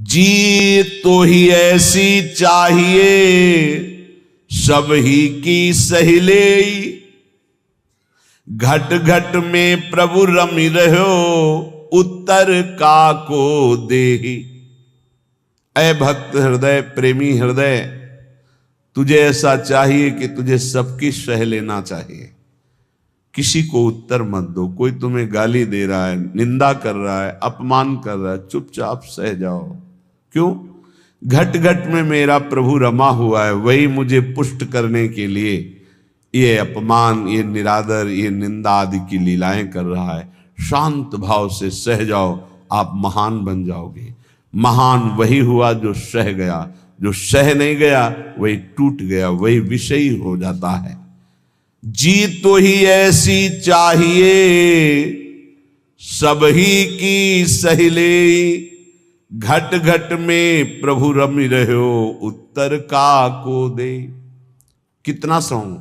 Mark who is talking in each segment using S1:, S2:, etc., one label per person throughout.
S1: जीत तो ही ऐसी चाहिए सब ही की सहिले, घट घट में प्रभु रमि रहो उत्तर का को देहि। ऐ भक्त हृदय, प्रेमी हृदय, तुझे ऐसा चाहिए कि तुझे सबकी सह लेना चाहिए। किसी को उत्तर मत दो। कोई तुम्हें गाली दे रहा है, निंदा कर रहा है, अपमान कर रहा है, चुपचाप सह जाओ। क्यों? घट घट में मेरा प्रभु रमा हुआ है, वही मुझे पुष्ट करने के लिए ये अपमान, ये निरादर, ये निंदा आदि की लीलाएं कर रहा है। शांत भाव से सह जाओ, आप महान बन जाओगे। महान वही हुआ जो सह गया, जो सह नहीं गया वही टूट गया, वही विषयी हो जाता है। जीत तो ही ऐसी चाहिए सब ही की सहिले, घट घट में प्रभु रमि रहो उत्तर का को दे। कितना सहूं,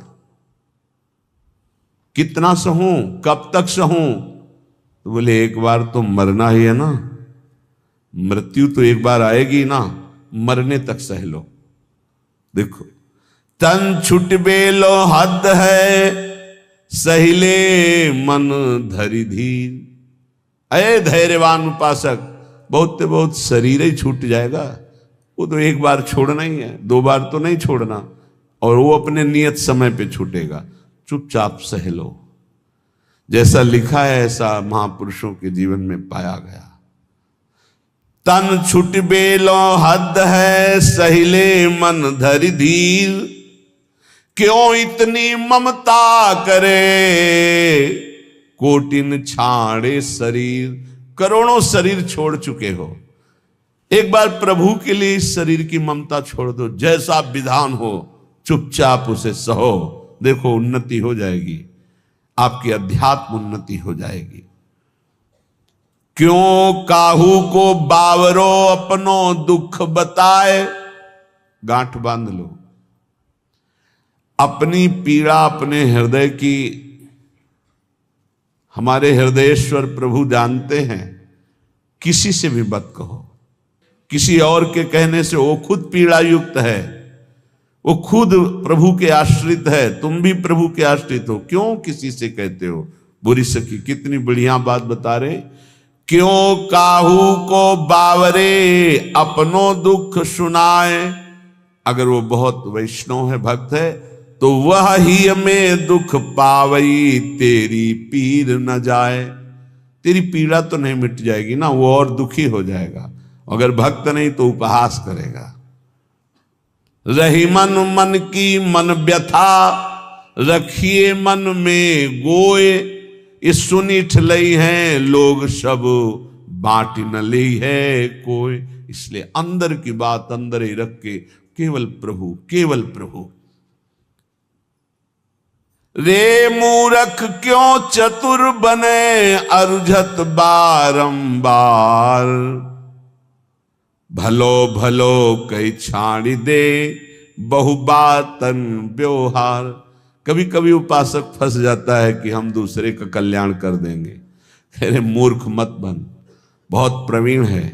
S1: कितना सहूं, कब तक सहूं? तो बोले एक बार तो मरना ही है ना, मृत्यु तो एक बार आएगी ना, मरने तक सह लो। देखो, तन छुट बेलो हद है सहिले मन धरि धीर। अये धैर्यवान उपासक, बहुत से बहुत शरीर ही छूट जाएगा, वो तो एक बार छोड़ना ही है, दो बार तो नहीं छोड़ना, और वो अपने नियत समय पे छूटेगा। चुपचाप सह लो। जैसा लिखा है ऐसा महापुरुषों के जीवन में पाया गया। तन छुट बेलो हद है सहिले मन धरि धीर, क्यों इतनी ममता करे कोटिन छाड़े शरीर। करोड़ों शरीर छोड़ चुके हो, एक बार प्रभु के लिए इस शरीर की ममता छोड़ दो। जैसा विधान हो चुपचाप उसे सहो। देखो उन्नति हो जाएगी, आपकी अध्यात्म उन्नति हो जाएगी। क्यों काहू को बावरो अपनो दुख बताए। गांठ बांध लो। अपनी पीड़ा अपने हृदय की हमारे हृदयेश्वर प्रभु जानते हैं। किसी से भी मत कहो, किसी और के कहने से वो खुद पीड़ा युक्त है, वो खुद प्रभु के आश्रित है, तुम भी प्रभु के आश्रित हो, क्यों किसी से कहते हो? बुरी सखी कितनी बढ़िया बात बता रहे। क्यों काहू को बावरे अपनो दुख सुनाए। अगर वो बहुत वैष्णव है, भक्त है, तो वह ही में दुख पावई तेरी पीर न जाए। तेरी पीड़ा तो नहीं मिट जाएगी ना, वो और दुखी हो जाएगा। अगर भक्त नहीं तो उपहास करेगा। रही मन मन की मन व्यथा रखिए मन में गोए। ये सुनी ठलई हैं लोग सब बांट न ली है कोई। इसलिए अंदर की बात अंदर ही रख के केवल प्रभु, केवल प्रभु। रे मूरख क्यों चतुर बने अरुझत बारंबार। भलो भलो कई छाड़ी दे बहु बातन व्यवहार। कभी कभी उपासक फंस जाता है कि हम दूसरे का कल्याण कर देंगे। अरे मूर्ख मत बन, बहुत प्रवीण है।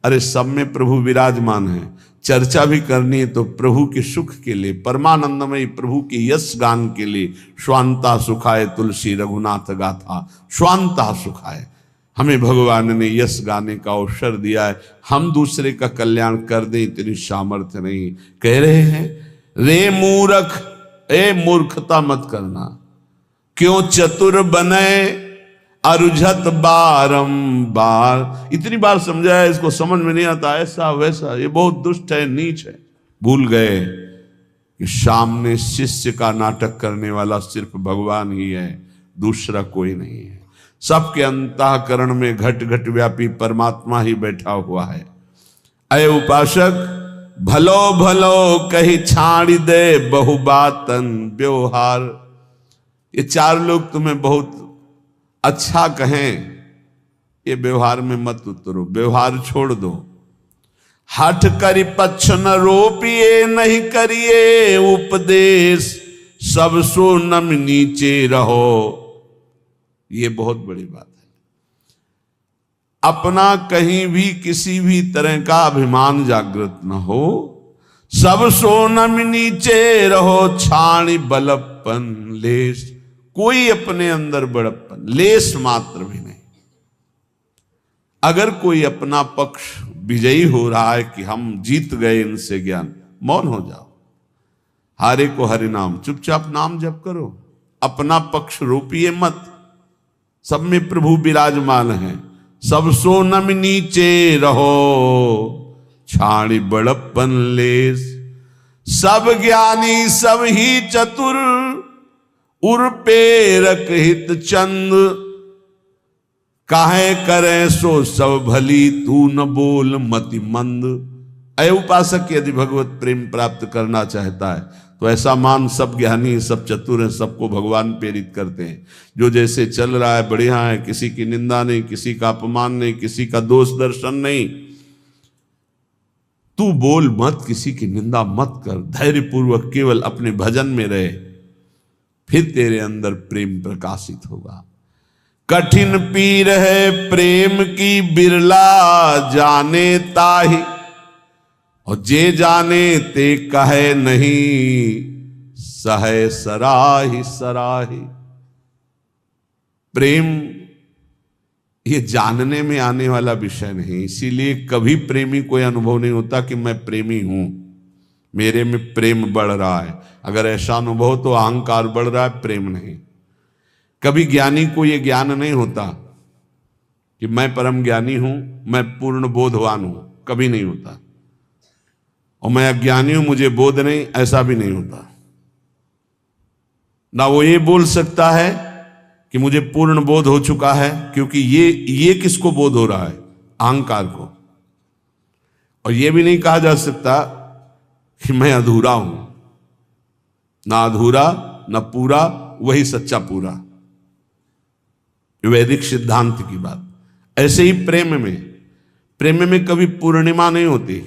S1: अरे सब में प्रभु विराजमान है। चर्चा भी करनी है तो प्रभु के सुख के लिए, परमानंदमयी प्रभु के यश गान के लिए। स्वांता सुखाए तुलसी रघुनाथ गाथा, स्वांता सुखाए। हमें भगवान ने यश गाने का अवसर दिया है, हम दूसरे का कल्याण कर दें इतनी सामर्थ्य नहीं। कह रहे हैं रे मूर्ख, ए मूर्खता मत करना। क्यों चतुर बने अरुझत बारंबार। इतनी बार समझाया, इसको समझ में नहीं आता, ऐसा वैसा, ये बहुत दुष्ट है, नीच है। भूल गए कि सामने शिष्य का नाटक करने वाला सिर्फ भगवान ही है, दूसरा कोई नहीं है। सबके अंतःकरण में घट घट व्यापी परमात्मा ही बैठा हुआ है। अय उपासक, भलो भलो कही छाड़ी दे बहु बातन व्यवहार। ये चार लोग तुम्हें बहुत अच्छा कहें, ये व्यवहार में मत उतरो, व्यवहार छोड़ दो। हठ करी पक्ष न रोपिए नहीं करिए उपदेश, सब सो नम नीचे रहो। ये बहुत बड़ी बात है। अपना कहीं भी किसी भी तरह का अभिमान जागृत न हो। सब सोनम नीचे रहो छाणी बलप्पन लेस, कोई अपने अंदर बड़प्पन लेस मात्र भी नहीं। अगर कोई अपना पक्ष विजयी हो रहा है कि हम जीत गए इनसे ज्ञान, मौन हो जाओ। हारे को हरि नाम, चुपचाप नाम जप करो, अपना पक्ष रोपिए मत। सब में प्रभु विराजमान है। सब सोनम नीचे रहो छाणी बड़प्पन लेस, सब ज्ञानी सब ही चतुर उर प्रेरक हित चंद, काहे करे सो सब भली तू न बोल मति मंद। अय उपासक यदि भगवत प्रेम प्राप्त करना चाहता है तो ऐसा मान सब ज्ञानी सब चतुर हैं, सबको भगवान प्रेरित करते हैं। जो जैसे चल रहा है बढ़िया है, किसी की निंदा नहीं, किसी का अपमान नहीं, किसी का दोष दर्शन नहीं। तू बोल मत, किसी की निंदा मत कर, धैर्य पूर्वक केवल अपने भजन में रहे, फिर तेरे अंदर प्रेम प्रकाशित होगा। कठिन पीर है प्रेम की बिरला जाने ताहि, और जे जाने ते कहे नहीं सहे सराही सराही। प्रेम ये जानने में आने वाला विषय नहीं, इसीलिए कभी प्रेमी कोई अनुभव नहीं होता कि मैं प्रेमी हूं, मेरे में प्रेम बढ़ रहा है। अगर ऐसा अनुभव तो अहंकार बढ़ रहा है, प्रेम नहीं। कभी ज्ञानी को यह ज्ञान नहीं होता कि मैं परम ज्ञानी हूं, मैं पूर्ण बोधवान हूं, कभी नहीं होता। और मैं अज्ञानी हूं, मुझे बोध नहीं, ऐसा भी नहीं होता। ना वो ये बोल सकता है कि मुझे पूर्ण बोध हो चुका है, क्योंकि ये किसको बोध हो रहा है? अहंकार को। और ये भी नहीं कहा जा सकता कि मैं अधूरा हूं, ना अधूरा ना पूरा, वही सच्चा पूरा। वैदिक सिद्धांत की बात। ऐसे ही प्रेम में कभी पूर्णिमा नहीं होती।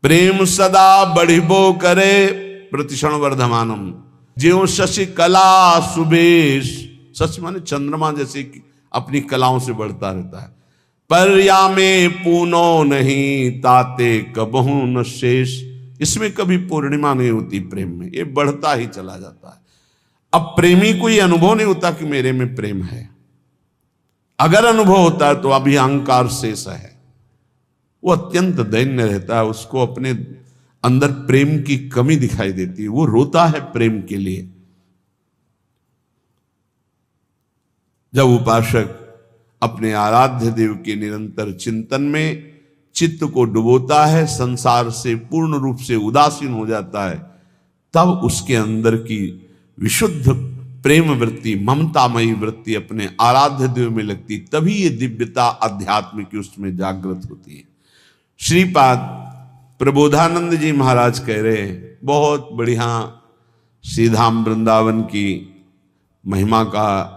S1: प्रेम सदा बढ़िबो करे प्रतिक्षण वर्धमानम, ज्यों शशि कला सुबेश। सच माने चंद्रमा जैसे कि अपनी कलाओं से बढ़ता रहता है। पर या में पूनो नहीं ताते कबहू न शेष। इसमें कभी पूर्णिमा नहीं होती प्रेम में, ये बढ़ता ही चला जाता है। अब प्रेमी को ये अनुभव नहीं होता कि मेरे में प्रेम है। अगर अनुभव होता है तो अभी अहंकार शेष है, वो अत्यंत दैन्य रहता है, उसको अपने अंदर प्रेम की कमी दिखाई देती है, वो रोता है प्रेम के लिए। जब उपासक अपने आराध्य देव के निरंतर चिंतन में चित्त को डुबोता है, संसार से पूर्ण रूप से उदासीन हो जाता है, तब उसके अंदर की विशुद्ध प्रेम वृत्ति, ममतामयी वृत्ति अपने आराध्य देव में लगती, तभी ये दिव्यता अध्यात्म की उसमें जागृत होती है। श्रीपाद प्रबोधानंद जी महाराज कह रहे हैं, बहुत बढ़िया श्रीधाम वृंदावन की महिमा का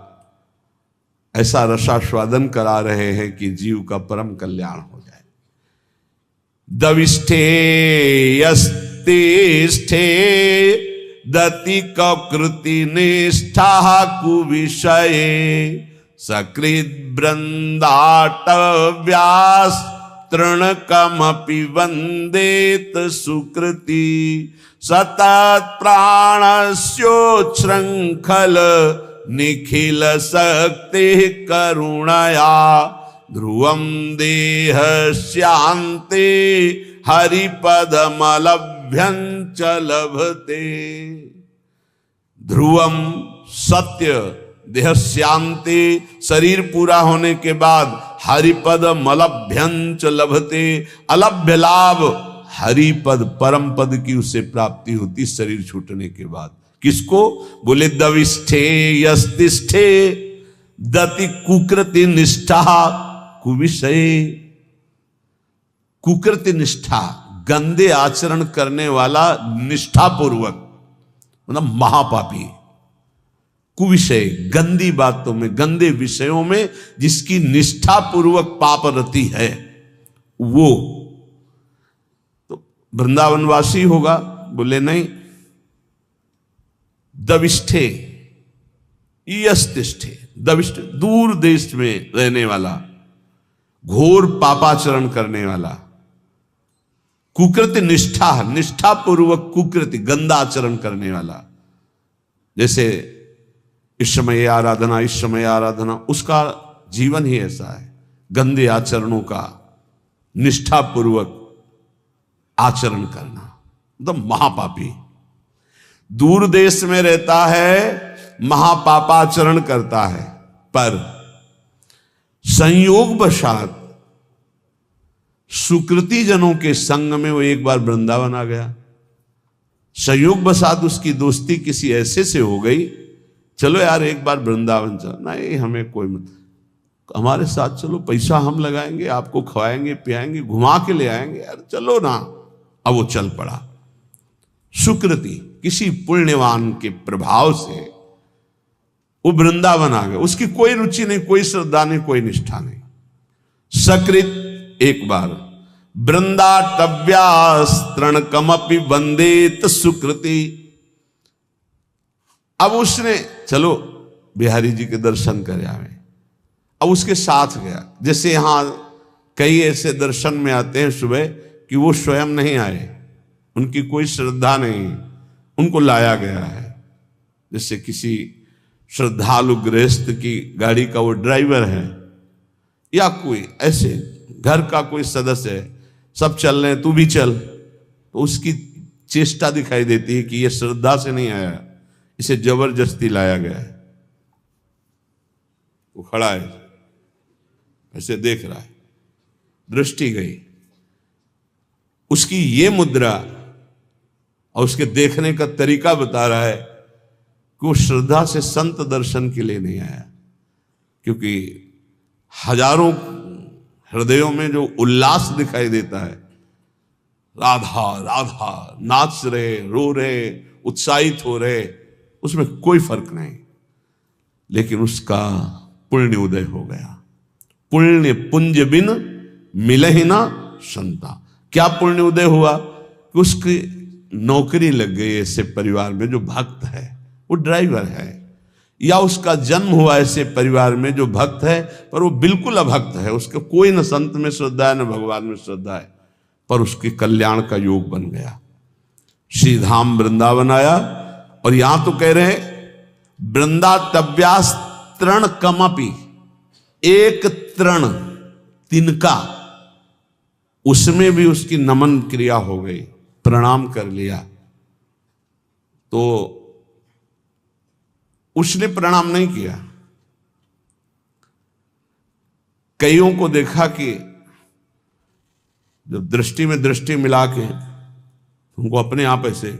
S1: ऐसा रसास्वादन करा रहे हैं कि जीव का परम कल्याण हो जाए। दविष्ठे यस्तिष्ठे दति कृति निष्ठा कुविषये सकृत वृंदाट व्यास तृणकमपि वंदेत सुकृति सतत प्राणस्योच्छृंखल निखिल शक्ति करुणया ध्रुवम देह शांति हरिपदमलभ्यंच लभते। ध्रुवम सत्य, देह शांति, शरीर पूरा होने के बाद हरिपद मलभ्यंच लभते। अलभ्य लाभ हरिपद परम पद की उसे प्राप्ति होती शरीर छूटने के बाद। किसको? बोले दविष्ठे यस्तिष्ठे दति कुकृति निष्ठा कुविषय। कुकृति निष्ठा, गंदे आचरण करने वाला निष्ठा पूर्वक, मतलब महापापी। कुविषय, गंदी बातों में, गंदे विषयों में जिसकी निष्ठा पूर्वक पाप रति है, वो तो वृंदावनवासी होगा। बोले नहीं, दविष्ठे यस्तिष्ठे, दविष्ट, दूर देश में रहने वाला, घोर पापाचरण करने वाला, कुकृति निष्ठा, निष्ठा पूर्वक कुकृति, गंदा आचरण करने वाला, जैसे इस समय आराधना, इस समय आराधना, उसका जीवन ही ऐसा है, गंदे आचरणों का निष्ठा पूर्वक आचरण करना, एकदम महापापी। दूर देश में रहता है, महापापाचरण करता है, पर संयोग वशात सुकृति जनों के संग में वो एक बार वृंदावन आ गया। संयोग वशात उसकी दोस्ती किसी ऐसे से हो गई, चलो यार एक बार वृंदावन चल, नहीं हमें कोई मत, हमारे साथ चलो, पैसा हम लगाएंगे, आपको खवाएंगे पियाएंगे, घुमा के ले आएंगे, यार चलो ना। अब वो चल पड़ा। सुकृति, किसी पुण्यवान के प्रभाव से वो वृंदावन आ गया। उसकी कोई रुचि नहीं, कोई श्रद्धा नहीं, कोई निष्ठा नहीं। सकृत, एक बार वृंदाटव्यास्तृणकमपि वंदेत सुकृति। अब उसने चलो बिहारी जी के दर्शन करे आवे, अब उसके साथ गया। जैसे यहां कई ऐसे दर्शन में आते हैं सुबह कि वो स्वयं नहीं आए, उनकी कोई श्रद्धा नहीं, उनको लाया गया है। जैसे किसी श्रद्धालु गृहस्थ की गाड़ी का वो ड्राइवर है, या कोई ऐसे घर का कोई सदस्य है, सब चल रहे हैं तू भी चल, तो उसकी चेष्टा दिखाई देती है कि ये श्रद्धा से नहीं आया, इसे जबरदस्ती लाया गया है। वो खड़ा है, ऐसे देख रहा है, दृष्टि गई, उसकी ये मुद्रा और उसके देखने का तरीका बता रहा है कि वो श्रद्धा से संत दर्शन के लिए नहीं आया। क्योंकि हजारों हृदयों में जो उल्लास दिखाई देता है, राधा राधा नाच रहे, रो रहे, उत्साहित हो रहे, उसमें कोई फर्क नहीं, लेकिन उसका पुण्य उदय हो गया। पुण्य पुंज बिन मिले ही ना संता। क्या पुण्य उदय हुआ कि उसकी नौकरी लग गई ऐसे परिवार में जो भक्त है, वो ड्राइवर है, या उसका जन्म हुआ ऐसे परिवार में जो भक्त है पर वो बिल्कुल अभक्त है, उसके कोई न संत में श्रद्धा है न भगवान में श्रद्धा है, पर उसके कल्याण का योग बन गया। श्री धाम वृंदावन आया, और यहां तो कह रहे वृंदाटव्यास तृण कमपि, एक तृण तिनका, उसमें भी उसकी नमन क्रिया हो गई, प्रणाम कर लिया। तो उसने प्रणाम नहीं किया। कईयों को देखा कि जब दृष्टि में दृष्टि मिला के तुमको अपने आप ऐसे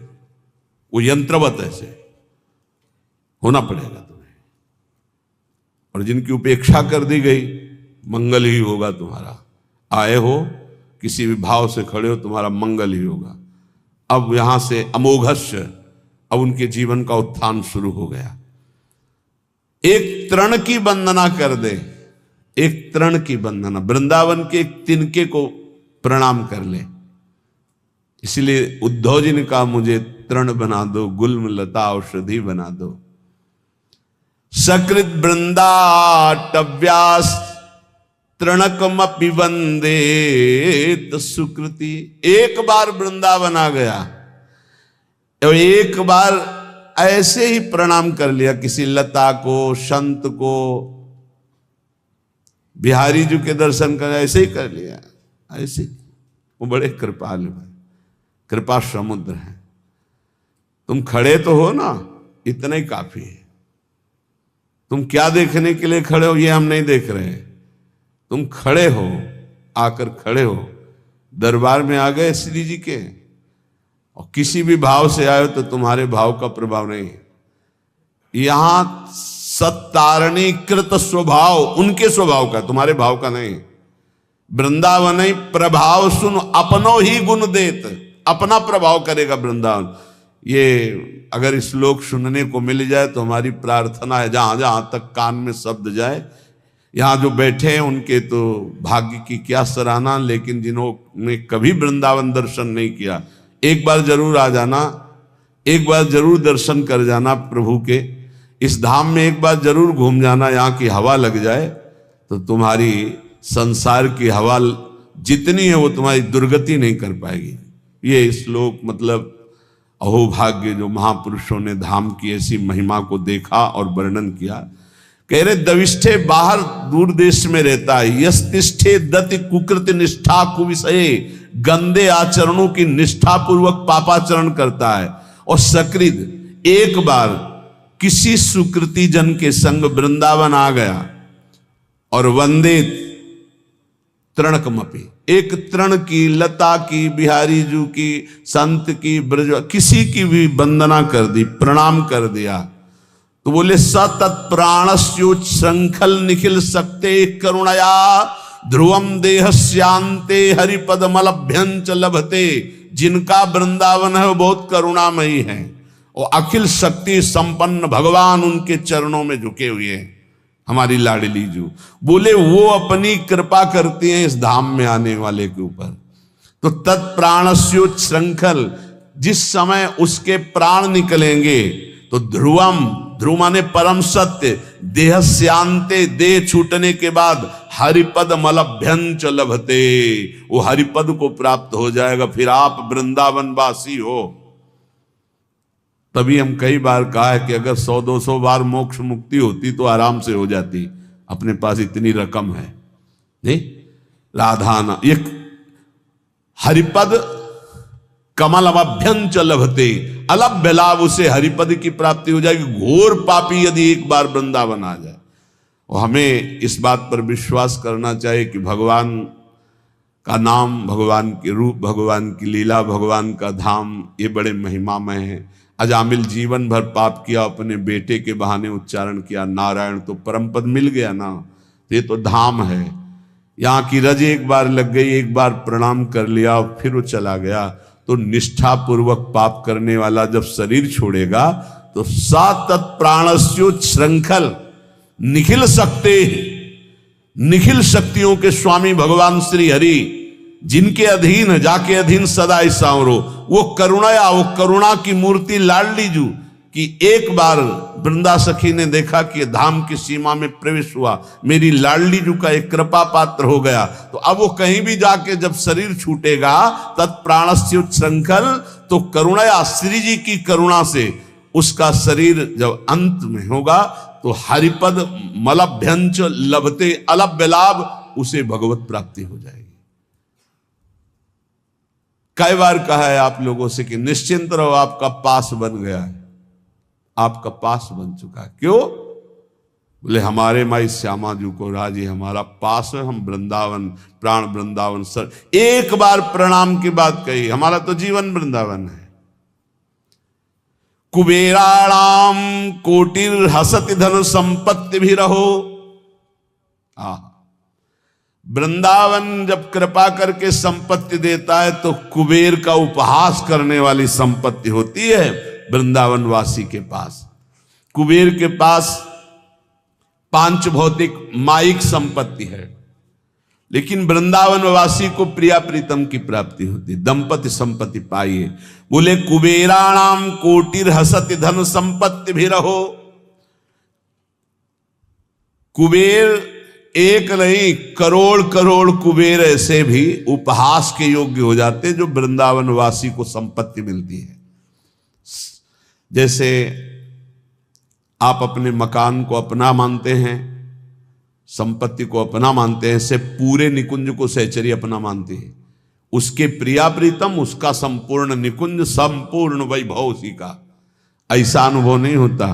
S1: वो यंत्रवत ऐसे होना पड़ेगा तुम्हें, और जिनकी उपेक्षा कर दी गई, मंगल ही होगा तुम्हारा। आए हो किसी भी भाव से खड़े हो, तुम्हारा मंगल ही होगा। अब यहां से अमोघस्य, अब उनके जीवन का उत्थान शुरू हो गया। एक तृण की वंदना कर दे, एक तृण की वंदना, वृंदावन के एक तिनके को प्रणाम कर ले। इसलिए उद्धव जी ने कहा मुझे तृण बना दो, गुल्म लता औषधि बना दो। सकृत वृंदाटव्यास तृणकमपि वंदेत सुकृति। एक बार वृंदावन आ गया और एक बार ऐसे ही प्रणाम कर लिया किसी लता को, संत को, बिहारी जी के दर्शन कर ऐसे ही कर लिया, ऐसे। वो बड़े कृपालु है, कृपा समुद्र है। तुम खड़े तो हो ना, इतना ही काफी है। तुम क्या देखने के लिए खड़े हो ये हम नहीं देख रहे हैं, तुम खड़े हो, आकर खड़े हो, दरबार में आ गए श्री जी के, और किसी भी भाव से आए हो तो तुम्हारे भाव का प्रभाव नहीं है। यहां सत्तारणीकृत स्वभाव उनके स्वभाव का, तुम्हारे भाव का नहीं। वृंदावन ही प्रभाव सुन अपनो ही गुण देत, अपना प्रभाव करेगा वृंदावन। ये अगर श्लोक सुनने को मिल जाए तो हमारी प्रार्थना है, जहां जहां तक कान में शब्द जाए। यहां जो बैठे हैं उनके तो भाग्य की क्या सराहना, लेकिन जिन्होंने कभी वृंदावन दर्शन नहीं किया, एक बार जरूर आ जाना, एक बार जरूर दर्शन कर जाना प्रभु के। इस धाम में एक बार जरूर घूम जाना, यहाँ की हवा लग जाए तो तुम्हारी संसार की हवा जितनी है वो तुम्हारी दुर्गति नहीं कर पाएगी। ये श्लोक मतलब अहोभाग्य जो महापुरुषों ने धाम की ऐसी महिमा को देखा और वर्णन किया। कह रहे दविष्ठे बाहर दूर देश में रहता है, यस्तिष्ठे दति कुकृत निष्ठा कुविषये, गंदे आचरणों की निष्ठा पूर्वक पापाचरण करता है। और सकृत एक बार किसी सुकृति जन के संग वृंदावन आ गया और वंदे तृणकमपि, एक तृण की, लता की, बिहारी जू की, संत की, ब्रज किसी की भी वंदना कर दी, प्रणाम कर दिया, तो बोले सतत प्राणस्योच श्रृंखल निखिल सकते करुणया ध्रुवम देहस्यांते हरिपदमलभ्यंच लभते। जिनका वृंदावन है वो बहुत करुणामयी है और अखिल शक्ति संपन्न भगवान उनके चरणों में झुके हुए हैं। हमारी लाडली जू बोले वो अपनी कृपा करती हैं इस धाम में आने वाले के ऊपर। तो तत्प्राणस्योच श्रृंखल, जिस समय उसके प्राण निकलेंगे तो ध्रुवम, ध्रुव माने परम सत्य, देहस्यांते, देह छूटने के बाद हरिपद मलभ्यंच लभते, वो हरिपद को प्राप्त हो जाएगा, फिर आप वृंदावन वासी हो। तभी हम कई बार कहा है कि अगर 100-200 बार मोक्ष मुक्ति होती तो आराम से हो जाती, अपने पास इतनी रकम है नहीं। राधाना एक हरिपद कमल अभ्यंच लभते, अलभ्य लाभ, उसे हरिपद की प्राप्ति हो जाएगी। घोर पापी यदि एक बार वृंदावन आ जाए। और हमें इस बात पर विश्वास करना चाहिए कि भगवान का नाम, भगवान के रूप, भगवान की लीला, भगवान का धाम ये बड़े महिमामय है। अजामिल जीवन भर पाप किया, अपने बेटे के बहाने उच्चारण किया नारायण, तो परम पद मिल गया ना। ये तो धाम है, यहाँ की रज एक बार लग गई, एक बार प्रणाम कर लिया और फिर वो चला गया। तो निष्ठा पूर्वक पाप करने वाला जब शरीर छोड़ेगा तो सातत प्राणस्योच श्रृंखल निखिल सकते, निखिल शक्तियों के स्वामी भगवान श्री हरि, जिनके अधीन जाके अधीन सदा सांवरो, वो करुणया, वो करुणा की मूर्ति लाडली जू कि एक बार वृंदा सखी ने देखा कि धाम की सीमा में प्रवेश हुआ, मेरी लाडली जू का एक कृपा पात्र हो गया। तो अब वो कहीं भी जाके जब शरीर छूटेगा तत्प्राणस्य श्रृंखल, तो करुणया, श्री जी की करुणा से उसका शरीर जब अंत में होगा तो हरिपद मलभ्यंच लभते, अलभ्य लाभ, उसे भगवत प्राप्ति हो जाएगी। कई बार कहा है आप लोगों से कि निश्चिंत रहो, आपका पास बन गया है, आपका पास बन चुका है। क्यों? बोले हमारे माई श्यामा जी को राजी हमारा पास है, हम वृंदावन, प्राण वृंदावन सर, एक बार प्रणाम की बात कही, हमारा तो जीवन वृंदावन है। कुबेराणाम कोटिर हसति धन संपत्ति भी रहो। वृंदावन जब कृपा करके संपत्ति देता है तो कुबेर का उपहास करने वाली संपत्ति होती है वृंदावन वासी के पास। कुबेर के पास पांच भौतिक माइक संपत्ति है, लेकिन वृंदावन वासी को प्रिया प्रीतम की प्राप्ति होती, दंपति संपत्ति पाइए। बोले कुबेराणाम कोटिर हसति धन संपत्ति भी रहो। कुबेर एक नहीं, करोड़ करोड़ कुबेर ऐसे भी उपहास के योग्य हो जाते जो वृंदावन वासी को संपत्ति मिलती है। जैसे आप अपने मकान को अपना मानते हैं, संपत्ति को अपना मानते हैं, ऐसे पूरे निकुंज को सहचरी अपना मानती है। उसके प्रिया प्रीतम, उसका संपूर्ण निकुंज, संपूर्ण वैभव उसी का। ऐसा अनुभव नहीं होता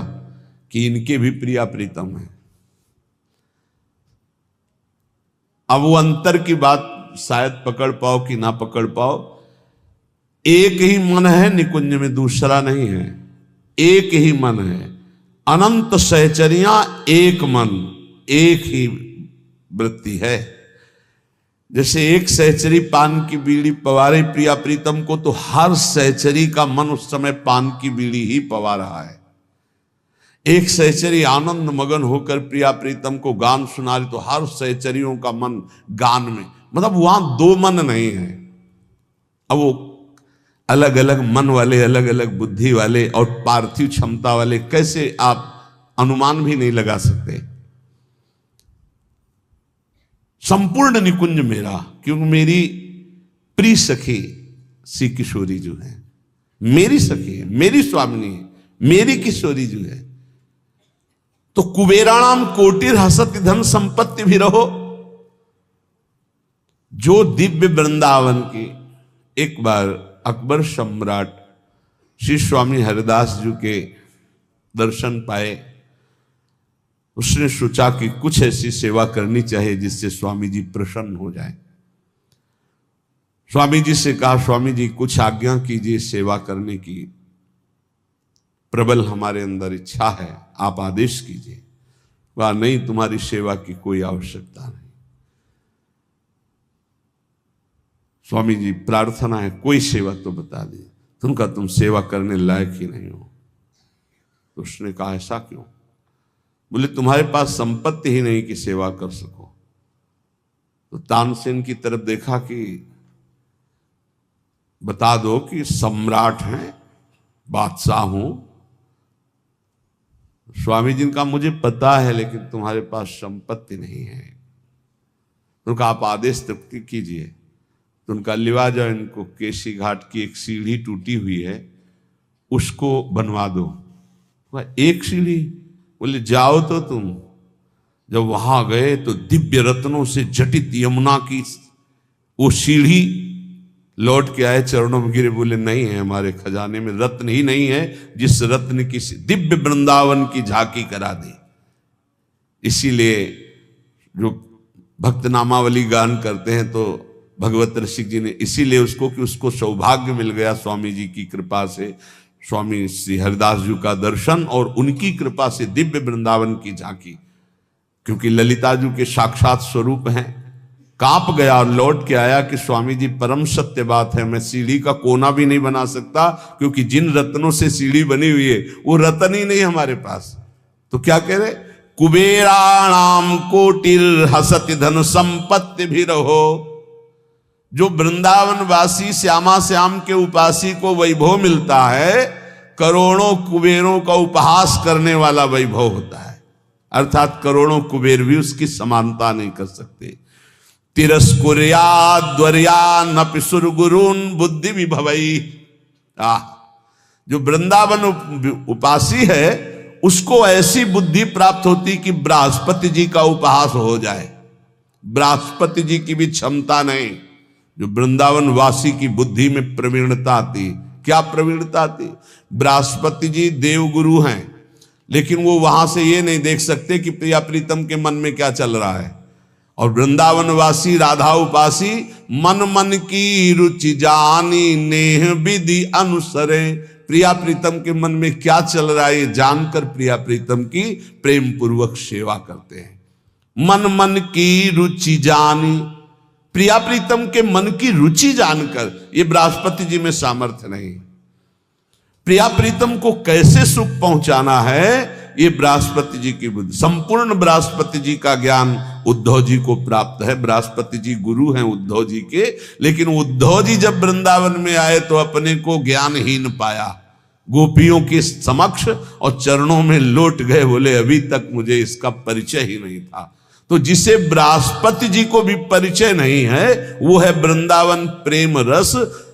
S1: कि इनके भी प्रिया प्रीतम है। अब वो अंतर की बात शायद पकड़ पाओ कि ना पकड़ पाओ। एक ही मन है निकुंज में, दूसरा नहीं है, एक ही मन है। अनंत सहचरियां एक मन, एक ही वृत्ति है। जैसे एक सहचरी पान की बीड़ी पवारे प्रिया प्रीतम को, तो हर सहचरी का मन उस समय पान की बीड़ी ही पवा रहा है। एक सहचरी आनंद मगन होकर प्रिया प्रीतम को गान सुना रही, तो हर सहचरियों का मन गान में, मतलब वहां दो मन नहीं है। अब वो अलग अलग मन वाले, अलग अलग बुद्धि वाले और पार्थिव क्षमता वाले कैसे आप अनुमान भी नहीं लगा सकते। संपूर्ण निकुंज मेरा, क्योंकि मेरी प्रिय सखी श्री किशोरी जो है, मेरी सखी है, मेरी स्वामिनी है, मेरी किशोरी जो है। तो कुबेराणाम कोटिर हसत धन संपत्ति भी रहो। जो दिव्य वृंदावन की, एक बार अकबर सम्राट श्री स्वामी हरिदास जी के दर्शन पाए, उसने सोचा कि कुछ ऐसी सेवा करनी चाहिए जिससे स्वामी जी प्रसन्न हो जाए। स्वामी जी से कहा, स्वामी जी कुछ आज्ञा कीजिए सेवा करने की, प्रबल हमारे अंदर इच्छा है, आप आदेश कीजिए। वह नहीं, तुम्हारी सेवा की कोई आवश्यकता नहीं। स्वामी जी प्रार्थना है, कोई सेवा तो बता दी। तुमका तुम सेवा करने लायक ही नहीं हो। तो उसने कहा ऐसा क्यों? बोले तुम्हारे पास संपत्ति ही नहीं कि सेवा कर सको। तो तानसेन की तरफ देखा कि बता दो कि सम्राट हैं, बादशाह हूं। स्वामी जी का मुझे पता है, लेकिन तुम्हारे पास संपत्ति नहीं है। उनका आप आदेश तक कीजिए। तो उनका लिवा जाओ, इनको केसी घाट की एक सीढ़ी टूटी हुई है, उसको बनवा दो। एक सीढ़ी? बोले जाओ तो तुम। जब वहां गए तो दिव्य रत्नों से जटित यमुना की वो सीढ़ी लौट के आए, चरणों में गिरे, बोले नहीं है, हमारे खजाने में रत्न ही नहीं है जिस रत्न की दिव्य वृंदावन की झांकी करा दी। इसीलिए जो भक्त नामावली गान करते हैं तो भगवत रसिक जी ने इसीलिए उसको कि उसको सौभाग्य मिल गया स्वामी जी की कृपा से, स्वामी श्री हरिदास जी का दर्शन और उनकी कृपा से दिव्य वृंदावन की झांकी, क्योंकि ललिता जी के साक्षात स्वरूप हैं। कांप गया और लौट के आया कि स्वामी जी परम सत्य बात है, मैं सीढ़ी का कोना भी नहीं बना सकता, क्योंकि जिन रत्नों से सीढ़ी बनी हुई है वो रत्न ही नहीं हमारे पास। तो क्या कह रहे? कुबेराणाम कोटिर हसति धन संपत्ति भी रहो। जो वृंदावन वासी श्यामा श्याम के उपासी को वैभव मिलता है, करोड़ों कुबेरों का उपहास करने वाला वैभव होता है, अर्थात करोड़ों कुबेर भी उसकी समानता नहीं कर सकते। तिरस्कुर्या द्वर्या नपि सुरगुरुन बुद्धि विभवई। जो वृंदावन उपासी है उसको ऐसी बुद्धि प्राप्त होती कि बृहस्पति जी का उपहास हो जाए। बृहस्पति जी की भी क्षमता नहीं। जो वृंदावन वासी की बुद्धि में प्रवीणता आती, क्या प्रवीणता आती? बृहस्पति जी देवगुरु हैं, लेकिन वो वहां से ये नहीं देख सकते कि प्रिया प्रीतम के मन में क्या चल रहा है। और वृंदावन वासी राधा उपासी मन मन की रुचि जानी नेह विधि अनुसरे। प्रिया प्रीतम के मन में क्या चल रहा है ये जानकर प्रिया प्रीतम की प्रेम पूर्वक सेवा करते हैं। मन मन की रुचि जानी, प्रिया प्रीतम के मन की रुचि जानकर। ये बृहस्पति जी में सामर्थ्य नहीं। प्रिया प्रीतम को कैसे सुख पहुंचाना है ये बृहस्पति जी की बुद्धि। संपूर्ण बृहस्पति जी का ज्ञान उद्धव जी को प्राप्त है। बृहस्पति जी गुरु हैं उद्धव जी के, लेकिन उद्धव जी जब वृंदावन में आए तो अपने को ज्ञानहीन पाया। गोपियों के समक्ष और चरणों में लौट गए, बोले अभी तक मुझे इसका परिचय ही नहीं था। तो जिसे बृहस्पति जी को भी परिचय नहीं है वो है वृंदावन प्रेम रस।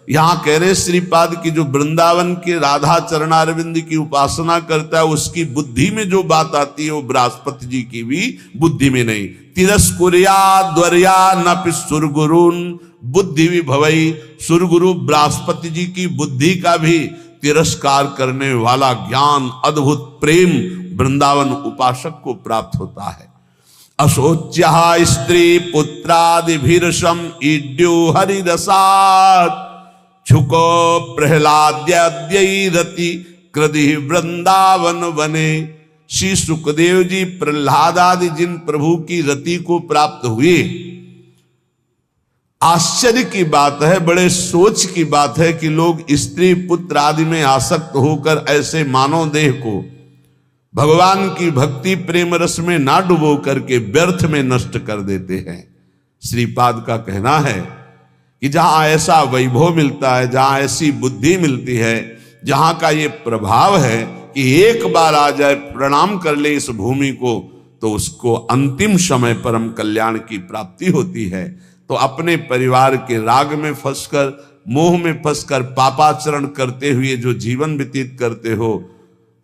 S1: यहां कह रहे श्रीपाद की जो वृंदावन के राधा चरणारविंद की उपासना करता है उसकी बुद्धि में जो बात आती है वो बृहस्पति जी की भी बुद्धि में नहीं। तिरस्कुर्या द्वर्या नपि सुरगुरुन बुद्धि विभवई। सुरगुरु बृहस्पति जी की बुद्धि का भी तिरस्कार करने वाला ज्ञान, अद्भुत प्रेम वृंदावन उपासक को प्राप्त होता है। अशोच्या स्त्री पुत्रादिभिर्षम इड्यो हरिरसात् छुको प्रहलाद्यरति कृधि वृंदावन वने। श्री सुखदेव जी प्रहलाद आदि जिन प्रभु की रति को प्राप्त हुए, आश्चर्य की बात है, बड़े सोच की बात है कि लोग स्त्री पुत्र आदि में आसक्त होकर ऐसे मानव देह को भगवान की भक्ति प्रेम रस में ना डुबो करके व्यर्थ में नष्ट कर देते हैं। श्रीपाद का कहना है कि जहां ऐसा वैभव मिलता है, जहां ऐसी बुद्धि मिलती है, जहां का ये प्रभाव है कि एक बार आ जाए, प्रणाम कर ले इस भूमि को, तो उसको अंतिम समय परम कल्याण की प्राप्ति होती है। तो अपने परिवार के राग में फंसकर, मोह में फंसकर पापाचरण करते हुए जो जीवन व्यतीत करते हो,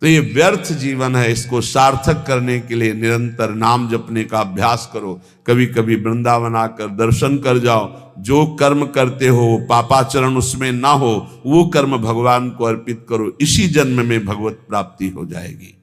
S1: तो ये व्यर्थ जीवन है। इसको सार्थक करने के लिए निरंतर नाम जपने का अभ्यास करो। कभी कभी वृंदावन आकर दर्शन कर जाओ। जो कर्म करते हो पापाचरण उसमें ना हो, वो कर्म भगवान को अर्पित करो। इसी जन्म में भगवत प्राप्ति हो जाएगी।